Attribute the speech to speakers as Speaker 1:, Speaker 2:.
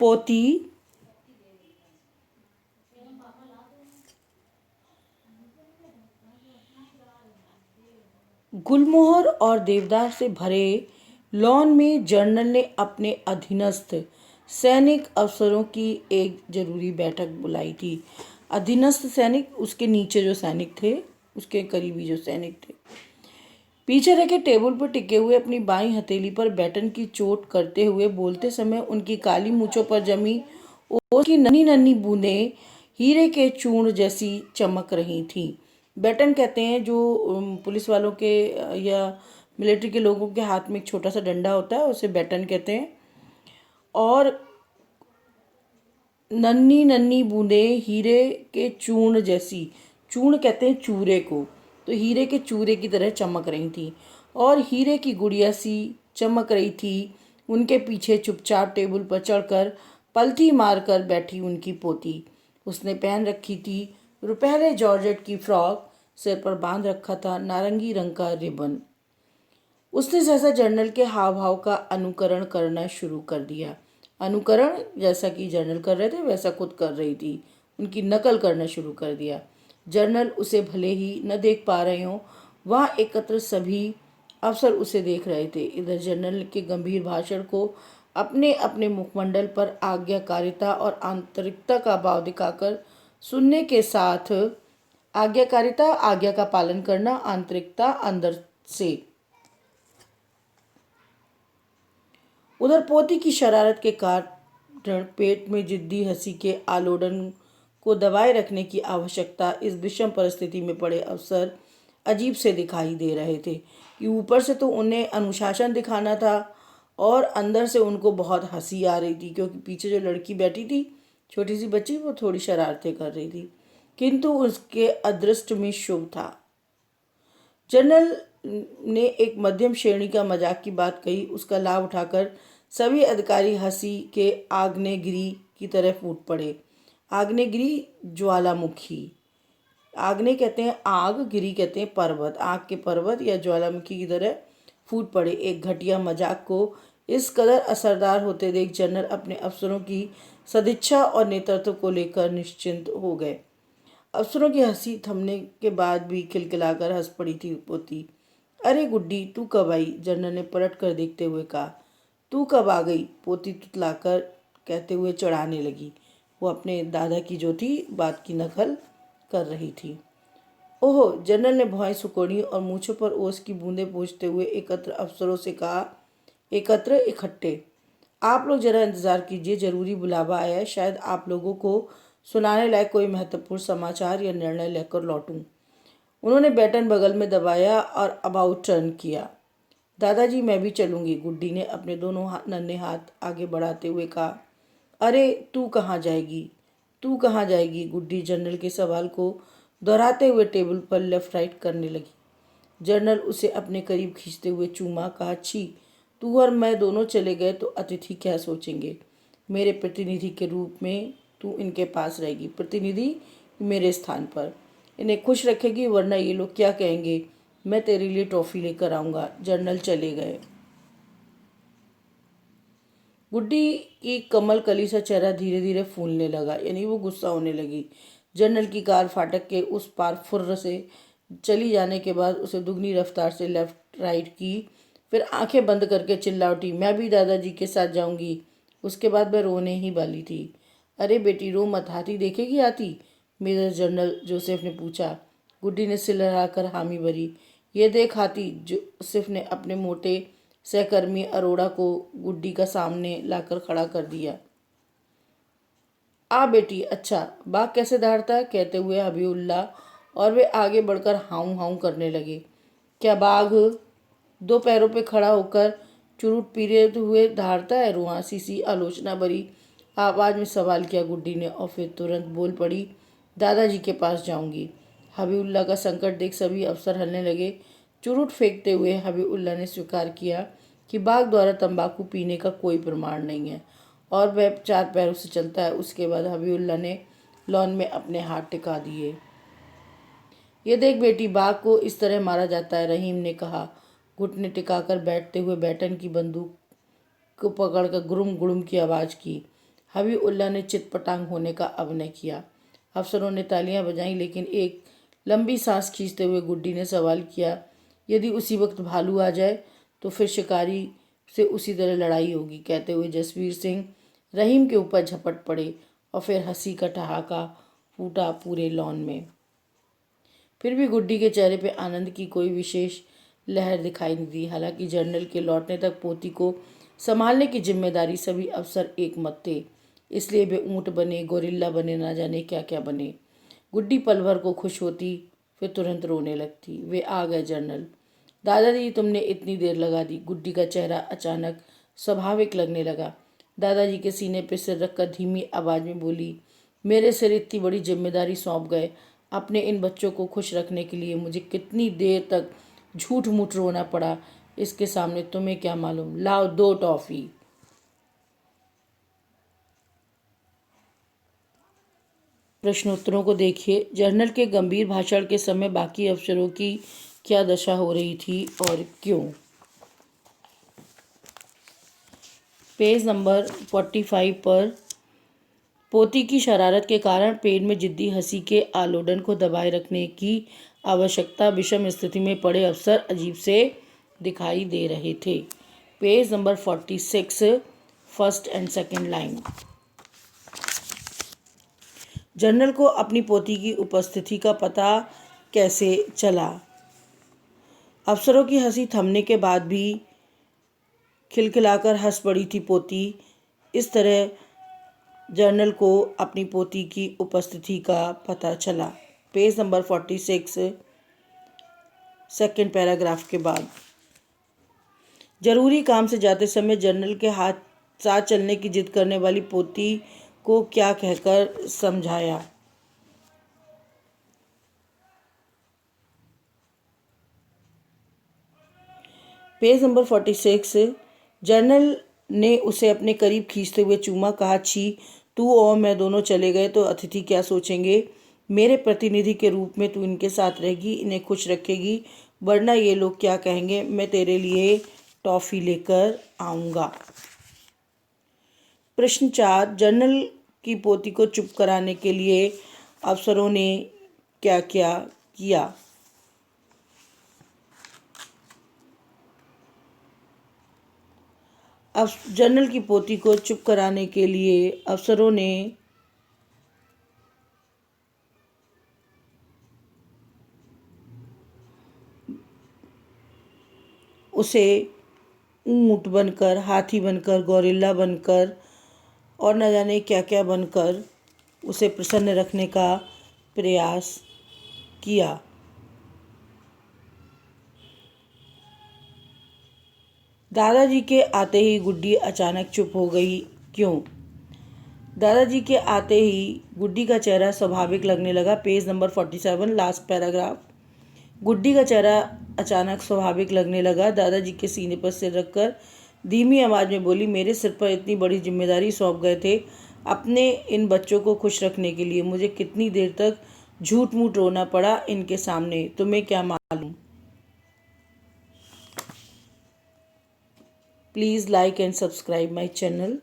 Speaker 1: पोती गुलमोहर और देवदार से भरे लॉन में जनरल ने अपने अधीनस्थ सैनिक अफसरों की एक जरूरी बैठक बुलाई थी। अधीनस्थ सैनिक, उसके नीचे जो सैनिक थे, उसके करीबी जो सैनिक थे। पीछे रखे टेबल पर टिके हुए अपनी बाईं हथेली पर बैटन की चोट करते हुए बोलते समय उनकी काली मूंछों पर जमी ओस की नन्ही नन्ही बूंदें हीरे के चूर्ण जैसी चमक रही थीं। बैटन कहते हैं जो पुलिस वालों के या मिलिट्री के लोगों के हाथ में एक छोटा सा डंडा होता है, उसे बैटन कहते हैं। और नन्ही नन्ही बूंदें हीरे के चूर्ण जैसी, चूर्ण कहते हैं चूरे को, तो हीरे के चूरे की तरह चमक रही थी और हीरे की गुड़िया सी चमक रही थी। उनके पीछे चुपचाप टेबल पर चढ़कर पलथी मारकर बैठी उनकी पोती। उसने पहन रखी थी रुपहले जॉर्जेट की फ्रॉक, सिर पर बांध रखा था नारंगी रंग का रिबन। उसने सहसा जनरल के हाव भाव का अनुकरण करना शुरू कर दिया। अनुकरण जैसा कि जनरल कर रहे थे वैसा खुद कर रही थी, उनकी नकल करना शुरू कर दिया। जनरल उसे भले ही न देख पा रहे हों, वहाँ एकत्र सभी अफसर उसे देख रहे थे। इधर जनरल के गंभीर भाषण को अपने अपने मुखमंडल पर आज्ञाकारिता और आंतरिकता का भाव दिखाकर सुनने के साथ, आज्ञाकारिता आज्ञा का पालन करना, आंतरिकता अंदर से। उधर पोती की शरारत के कारण पेट में जिद्दी हंसी के आलोड़न को दबाए रखने की आवश्यकता इस विषम परिस्थिति में पड़े अफसर अजीब से दिखाई दे रहे थे कि ऊपर से तो उन्हें अनुशासन दिखाना था और अंदर से उनको बहुत हंसी आ रही थी, क्योंकि पीछे जो लड़की बैठी थी, छोटी सी बच्ची, वो थोड़ी शरारतें कर रही थी, किंतु उसके अदृष्ट में शुभ था। जनरल ने एक मध्यम श्रेणी का मजाक की बात कही, उसका लाभ उठाकर सभी अधिकारी हंसी के आग्नेयगिरी की तरह फूट पड़े। आग्नेयगिरी ज्वालामुखी, आग्नेय कहते हैं आग, गिरी कहते हैं पर्वत, आग के पर्वत या ज्वालामुखी की तरह फूट पड़े। एक घटिया मजाक को इस कदर असरदार होते देख जनरल अपने अफसरों की सदिच्छा और नेतृत्व को लेकर निश्चिंत हो गए। अफसरों की हंसी थमने के बाद भी खिलखिलाकर हंस पड़ी थी पोती। अरे गुड्डी, तू कब आई? जनरल ने पलट कर देखते हुए कहा। तू कब आ गई? पोती तुतलाकर कहते हुए चढ़ाने लगी। वो अपने दादा की जो थी बात की नकल कर रही थी। ओहो, जनरल ने भौहें सुकोड़ी और मूछों पर ओस की बूंदें पोंछते हुए एकत्र अफसरों से कहा, इकट्ठे, आप लोग जरा इंतजार कीजिए, जरूरी बुलावा आया है, शायद आप लोगों को सुनाने लायक कोई महत्वपूर्ण समाचार या निर्णय लेकर लौटूं। उन्होंने बैटन बगल में दबाया और अबाउट टर्न किया। दादाजी, मैं भी चलूंगी, गुड्डी ने अपने दोनों नन्हे हाथ आगे बढ़ाते हुए कहा। अरे तू कहाँ जाएगी? तू कहाँ जाएगी? गुड्डी जनरल के सवाल को दोहराते हुए टेबल पर लेफ्ट राइट करने लगी। जनरल उसे अपने करीब खींचते हुए चूमा, कहा, छी, तू और मैं दोनों चले गए तो अतिथि क्या सोचेंगे? मेरे प्रतिनिधि के रूप में तू इनके पास रहेगी, प्रतिनिधि मेरे स्थान पर। इन्हें खुश रखेगी, वरना ये लोग क्या कहेंगे? मैं तेरे लिए टॉफ़ी लेकर आऊँगा। जनरल चले गए। गुड्डी की कमल कली सा चेहरा धीरे धीरे फूलने लगा, यानी वो गुस्सा होने लगी। जनरल की कार फाटक के उस पार फुर्र से चली जाने के बाद उसे दुगनी रफ्तार से लेफ्ट राइट की, फिर आंखें बंद करके चिल्ला उठी, मैं भी दादाजी के साथ जाऊंगी। उसके बाद मैं रोने ही वाली थी। अरे बेटी, रो मत, हाथी देखेगी हाथी? मेजर जनरल जोसेफ ने पूछा। गुड्डी ने सिर हिलाकर हामी भरी। ये देख हाथी, जोसेफ ने अपने मोटे सहकर्मी अरोड़ा को गुड्डी का सामने लाकर खड़ा कर दिया। आ बेटी, अच्छा बाघ कैसे दहाड़ता है? कहते हुए हबीबुल्ला और वे आगे बढ़कर हाउ हाउ करने लगे। क्या बाघ दो पैरों पे खड़ा होकर चुरुट पीरे हुए दहाड़ता है? रुआसी सी आलोचना भरी आवाज में सवाल किया गुड्डी ने, और फिर तुरंत बोल पड़ी, दादाजी के पास जाऊंगी। हबीबुल्ला का संकट देख सभी अफसर हंसने लगे। चुरुट फेंकते हुए हबीबुल्ला ने स्वीकार किया कि बाघ द्वारा तंबाकू पीने का कोई प्रमाण नहीं है और वह चार पैरों से चलता है। उसके बाद हबीबुल्ला ने लॉन में अपने हाथ टिका दिए। ये देख बेटी, बाघ को इस तरह मारा जाता है, रहीम ने कहा, घुटने टिकाकर बैठते हुए बैटन की बंदूक को पकड़कर गुरुम गुरुम की आवाज़ की। हबीबुल्लाह ने चितपटांग होने का अभिनय किया। अफसरों ने तालियां बजाईं, लेकिन एक लंबी सांस खींचते हुए गुड्डी ने सवाल किया, यदि उसी वक्त भालू आ जाए तो फिर शिकारी से उसी तरह लड़ाई होगी। कहते हुए जसवीर सिंह रहीम के ऊपर झपट पड़े और फिर हंसी का ठहाका फूटा पूरे लॉन में। फिर भी गुड्डी के चेहरे पे आनंद की कोई विशेष लहर दिखाई नहीं दी। हालांकि जनरल के लौटने तक पोती को संभालने की जिम्मेदारी सभी अफसर एक मत थे, इसलिए वे ऊंट बने, गोरिल्ला बने, ना जाने क्या क्या बने। गुड्डी पल भर को खुश होती, फिर तुरंत रोने लगती। वे आ गए जनरल। दादाजी, तुमने इतनी देर लगा दी। गुड्डी का चेहरा अचानक स्वाभाविक लगने लगा। दादाजी के सीने पर सिर रखकर धीमी आवाज में बोली, मेरे सिर इतनी बड़ी जिम्मेदारी सौंप गए, अपने इन बच्चों को खुश रखने के लिए मुझे कितनी देर तक झूठ मूठ रोना पड़ा, इसके सामने तुम्हें क्या मालूम। लाओ 2 टॉफी। प्रश्नोत्तरों को देखिए। जनरल के गंभीर भाषण के समय बाकी अफसरों की क्या दशा हो रही थी और क्यों। पेज नंबर 45 पर पोती की शरारत के कारण पेट में जिद्दी हंसी के आलोडन को दबाए रखने की आवश्यकता विषम स्थिति में पड़े अफसर अजीब से दिखाई दे रहे थे। Page number 46 first and second line. General को अपनी पोती की उपस्थिति का पता कैसे चला। अफसरों की हंसी थमने के बाद भी खिलखिलाकर हंस पड़ी थी पोती। इस तरह जनरल को अपनी पोती की उपस्थिति का पता चला। पेज नंबर 46 सेकंड पैराग्राफ के बाद। जरूरी काम से जाते समय जनरल के साथ चलने की जिद करने वाली पोती को क्या कहकर समझाया। पेज नंबर 46 जनरल ने उसे अपने करीब खींचते हुए चूमा। कहा, छी, तू और मैं दोनों चले गए तो अतिथि क्या सोचेंगे। मेरे प्रतिनिधि के रूप में तू इनके साथ रहेगी, इन्हें खुश रखेगी, वरना ये लोग क्या कहेंगे। मैं तेरे लिए टॉफी लेकर आऊँगा। प्रश्न 4, जनरल की पोती को चुप कराने के लिए अफसरों ने क्या क्या किया। अब जनरल की पोती को चुप कराने के लिए अफसरों ने उसे ऊंट बनकर, हाथी बनकर, गोरिल्ला बनकर और न जाने क्या क्या बनकर उसे प्रसन्न रखने का प्रयास किया। दादाजी के आते ही गुड्डी अचानक चुप हो गई। क्यों। दादाजी के आते ही गुड्डी का चेहरा स्वाभाविक लगने लगा। Page number 47 last paragraph. Guddi का चेहरा अचानक स्वाभाविक लगने लगा। दादाजी के सीने पर सिर रखकर धीमी आवाज में बोली, मेरे सिर पर इतनी बड़ी जिम्मेदारी सौंप गए थे, अपने इन बच्चों को खुश रखने के लिए मुझे कितनी देर तक झूठ मूठ रोना पड़ा इनके सामने, तुम्हें क्या मालूम। Please like and subscribe my channel.